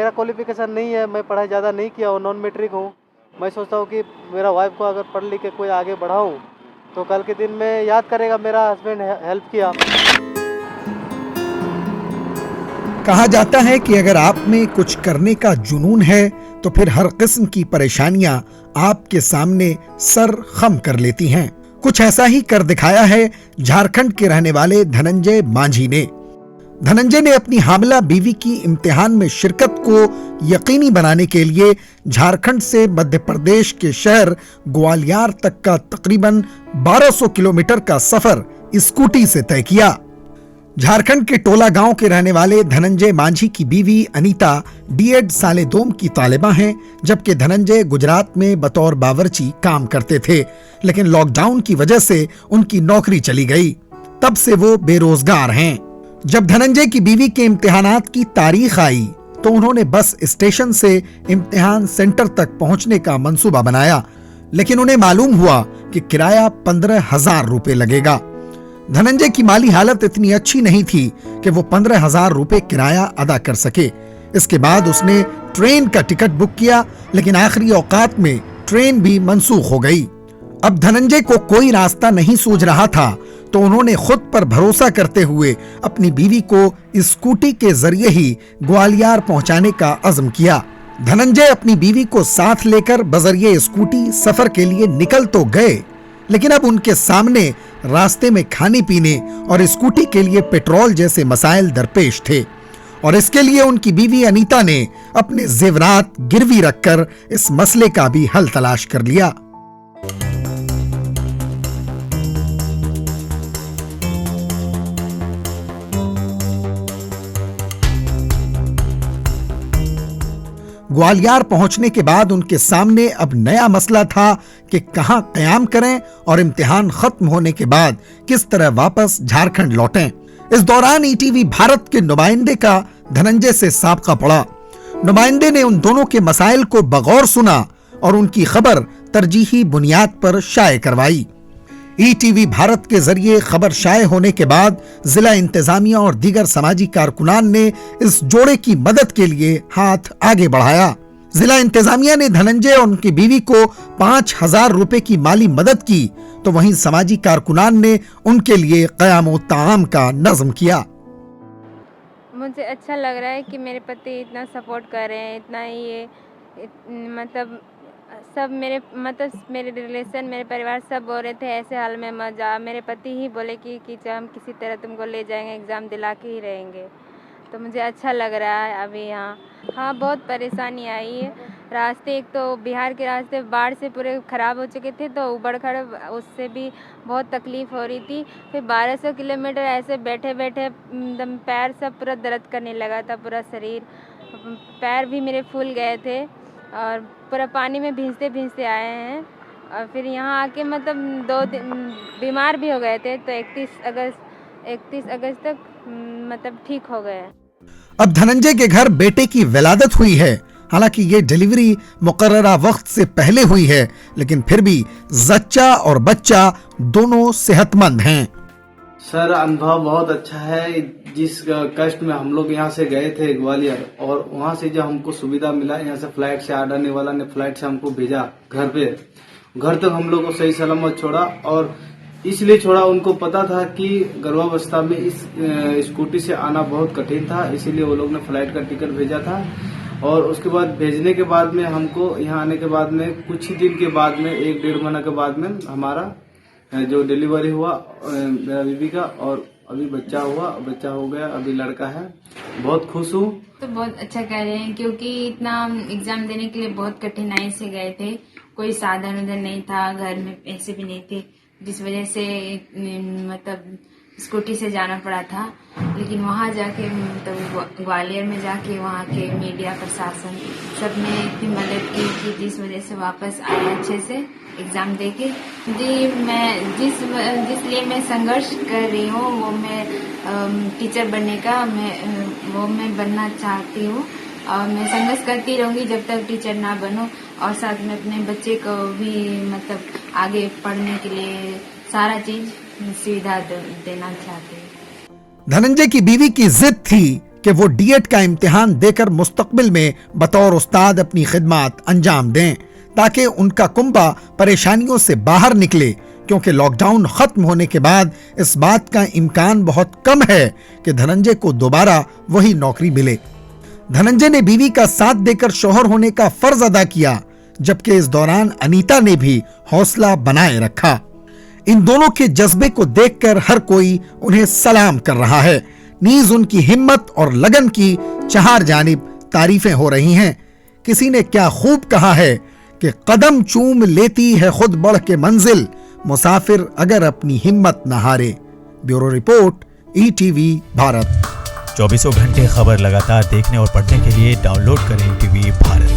मेरा क्वालिफिकेशन नहीं है, मैं पढ़ाई ज़्यादा नहीं किया हूँ, नॉन मैट्रिक हूँ। मैं सोचता हूँ कि मेरा वाइफ को अगर पढ़ लिख के कोई आगे बढ़ाऊँ तो कल के दिन में याद करेगा मेरा हस्बैंड हेल्प किया। कहा जाता है कि अगर आप में कुछ करने का जुनून है तो फिर हर किस्म की परेशानियां आपके सामने सर खम कर लेती हैं। कुछ ऐसा ही कर दिखाया है झारखंड के रहने वाले धनंजय मांझी ने। धनंजय ने अपनी हामिला बीवी की इम्तिहान में शिरकत को यकीनी बनाने के लिए झारखंड से मध्य प्रदेश के शहर ग्वालियर तक का तकरीबन 1200 किलोमीटर का सफर स्कूटी से तय किया। झारखंड के टोला गांव के रहने वाले धनंजय मांझी की बीवी अनीता बीएड साले 2 की तालिबा हैं, जबकि धनंजय गुजरात में बतौर बावर्ची काम करते थे, लेकिन लॉकडाउन की वजह से उनकी नौकरी चली गई। तब से वो बेरोजगार हैं। जब धनंजय की बीवी के इम्तिहानात की तारीख आई तो उन्होंने बस स्टेशन से इम्तिहान सेंटर तक पहुंचने का मंसूबा बनाया, लेकिन उन्हें मालूम हुआ कि किराया 15,000 रुपए लगेगा। धनंजय की माली हालत इतनी अच्छी नहीं थी कि वो 15,000 रुपए किराया अदा कर सके। इसके बाद उसने ट्रेन का टिकट बुक किया, लेकिन आखिरी औकात में ट्रेन भी मनसूख हो गई। अब धनंजय को कोई रास्ता नहीं सूझ रहा था तो उन्होंने खुद पर भरोसा करते हुए अपनी बीवी को स्कूटी के जरिए ही ग्वालियर पहुंचाने का अज़्म किया। धनंजय अपनी बीवी को साथ लेकर बजरिए स्कूटी सफर के लिए निकल तो गए, लेकिन अब उनके सामने रास्ते में खाने पीने और स्कूटी के लिए पेट्रोल जैसे मसाइल दरपेश थे, और इसके लिए उनकी बीवी अनीता ने अपने जेवरात गिरवी रखकर इस मसले का भी हल तलाश कर लिया। ग्वालियर पहुंचने के बाद उनके सामने अब नया मसला था कि कहां कयाम करें और इम्तिहान खत्म होने के बाद किस तरह वापस झारखंड लौटें। इस दौरान ईटीवी भारत के नुमाइंदे का धनंजय से साबका पड़ा। नुमाइंदे ने उन दोनों के मसाइल को बगौर सुना और उनकी खबर तरजीही बुनियाद पर शाये करवाई। ईटीवी भारत के जरिए खबर शाये होने के बाद जिला इंतजामिया और दीगर समाजी कारकुनान ने इस जोड़े की मदद के लिए हाथ आगे बढ़ाया। जिला इंतजामिया ने धनंजय और उनकी बीवी को 5,000 रुपए की माली मदद की, तो वहीं समाजी कारकुनान ने उनके लिए क़याम ताम का नज़्म किया। मुझे अच्छा लग रहा है कि मेरे पति इतना सपोर्ट कर रहे हैं, इतना ये मतलब सब मेरे रिलेशन, मेरे परिवार सब बोल रहे थे ऐसे हाल में मत जा। मेरे पति ही बोले कि हम किसी तरह तुमको ले जाएंगे, एग्ज़ाम दिला के ही रहेंगे। तो मुझे अच्छा लग रहा है अभी यहाँ। हाँ, बहुत परेशानी आई है। रास्ते, एक तो बिहार के रास्ते बाढ़ से पूरे ख़राब हो चुके थे, तो उबड़ खड़ब, उससे भी बहुत तकलीफ़ हो रही थी। फिर 1200 किलोमीटर ऐसे बैठे बैठे एकदम पैर सब पूरा दर्द करने लगा था, पूरा शरीर, पैर भी मेरे फूल गए थे और पूरा पानी में भींजते भींजते आए हैं। और फिर यहाँ आके मतलब 2 दिन बीमार भी हो गए थे, तो 31 अगस्त तक मतलब ठीक हो गए। अब धनंजय के घर बेटे की विलादत हुई है। हालांकि ये डिलीवरी मुकर्ररा वक्त से पहले हुई है, लेकिन फिर भी जच्चा और बच्चा दोनों सेहतमंद हैं। सर, अनुभव बहुत अच्छा है। जिस कष्ट में हम लोग यहाँ से गए थे ग्वालियर, और वहाँ से जब हमको सुविधा मिला, यहाँ से फ्लाइट से आने वाला ने फ्लाइट से हमको भेजा घर पे, घर तक हम लोग को सही सलामत छोड़ा। और इसलिए छोड़ा, उनको पता था कि गर्भावस्था में इस स्कूटी से आना बहुत कठिन था, इसीलिए वो लोग ने फ्लाइट का टिकट भेजा था। और उसके बाद भेजने के बाद में हमको यहाँ आने के बाद में कुछ ही दिन के बाद में 1-1.5 महीना के बाद में हमारा जो डिलीवरी हुआ मेरा बीवी का, और अभी बच्चा हो गया, अभी लड़का है। बहुत खुश हूँ। तो बहुत अच्छा कह रहे हैं, क्योंकि इतना एग्जाम देने के लिए बहुत कठिनाई से गए थे। कोई साधन उधर नहीं था, घर में पैसे भी नहीं थे, जिस वजह से मतलब स्कूटी से जाना पड़ा था। लेकिन वहाँ जाके मतलब ग्वालियर में जाके वहाँ के मीडिया प्रशासन सब ने इतनी मदद की कि जिस वजह से वापस आया अच्छे से एग्ज़ाम देके। जी, मैं जिस लिए मैं संघर्ष कर रही हूँ वो मैं टीचर बनने का मैं बनना चाहती हूँ, और मैं संघर्ष करती रहूँगी जब तक टीचर ना बनूँ। और साथ में अपने बच्चे को भी मतलब आगे पढ़ने के लिए सारा चीज सुविधा देना चाहती हूँ। धनंजय की बीवी की जिद थी कि वो डीएड का इम्तिहान देकर मुस्तकबिल में बतौर उस्ताद अपनी खिदमत अंजाम दें, ताकि उनका कुंबा परेशानियों से बाहर निकले, क्योंकि लॉकडाउन खत्म होने के बाद इस बात का इम्कान बहुत कम है कि धनंजय को दोबारा वही नौकरी मिले। धनंजय ने बीवी का साथ देकर शौहर होने का फर्ज अदा किया, जबकि इस दौरान अनीता ने भी हौसला बनाए रखा। इन दोनों के जज्बे को देखकर हर कोई उन्हें सलाम कर रहा है। नीज उनकी हिम्मत और लगन की चार जानिब तारीफें हो रही हैं। किसी ने क्या खूब कहा है कि कदम चूम लेती है खुद बढ़ के मंजिल, मुसाफिर अगर अपनी हिम्मत न हारे। Bureau report, ETV Bharat. 24 घंटे खबर लगातार देखने और पढ़ने के लिए डाउनलोड करें ईटीवी भारत।